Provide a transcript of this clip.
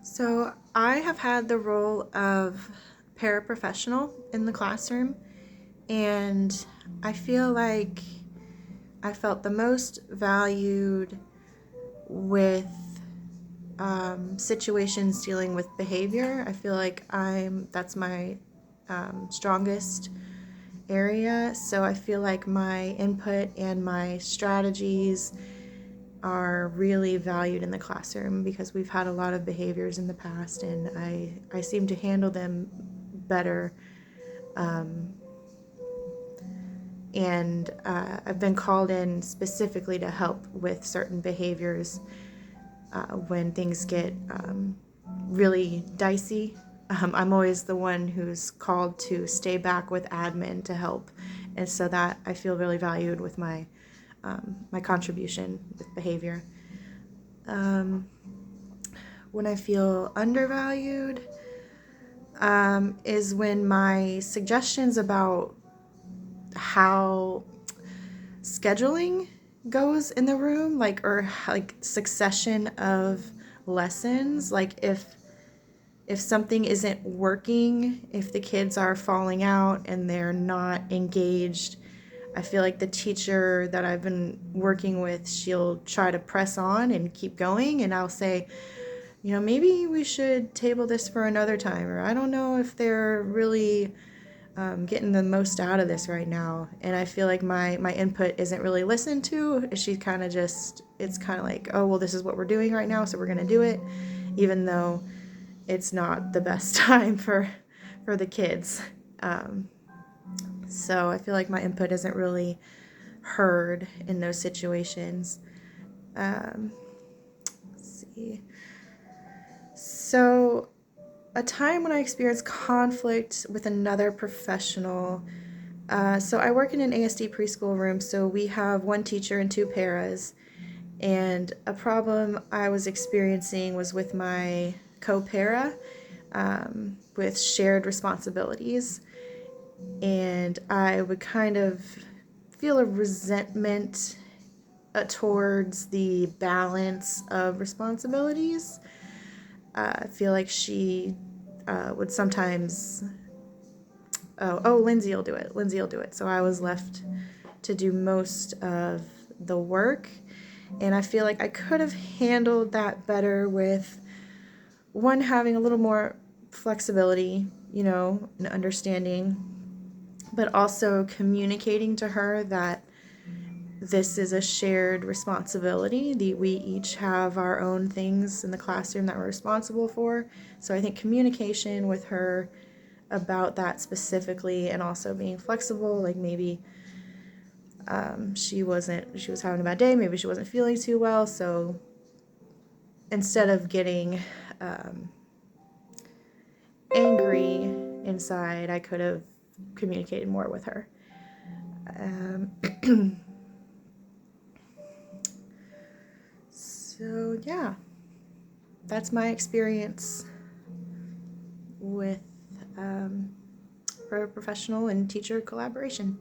So I have had the role of paraprofessional in the classroom, and I feel like I felt the most valued with situations dealing with behavior. I feel like that's my strongest area. So I feel like my input and my strategies are really valued in the classroom because we've had a lot of behaviors in the past, and I seem to handle them better. Um, and I've been called in specifically to help with certain behaviors when things get really dicey. I'm always the one who's called to stay back with admin to help, and so that I feel really valued with my contribution with behavior. Um, when I feel undervalued is when my suggestions about how scheduling goes in the room, like succession of lessons, like if something isn't working, if the kids are falling out and they're not engaged, I feel like the teacher that I've been working with, she'll try to press on and keep going, and I'll say, maybe we should table this for another time, or I don't know if they're really getting the most out of this right now. And I feel like my input isn't really listened to. She kind of just, it's kind of like, oh, well, this is what we're doing right now, so we're going to do it, even though it's not the best time for the kids. Um, so I feel like my input isn't really heard in those situations. Um, let's see. So a time when I experienced conflict with another professional. So I work in an ASD preschool room, so we have one teacher and two paras. And a problem I was experiencing was with my co-para with shared responsibilities. And I would kind of feel a resentment towards the balance of responsibilities. I feel like she would sometimes, Lindsay will do it. Lindsay will do it. So I was left to do most of the work. And I feel like I could have handled that better with one, having a little more flexibility, and understanding, but also communicating to her that this is a shared responsibility. We each have our own things in the classroom that we're responsible for. So I think communication with her about that specifically, and also being flexible, like maybe she was having a bad day, maybe she wasn't feeling too well, so instead of getting angry inside, I could have communicated more with her. So yeah, that's my experience with professional and teacher collaboration.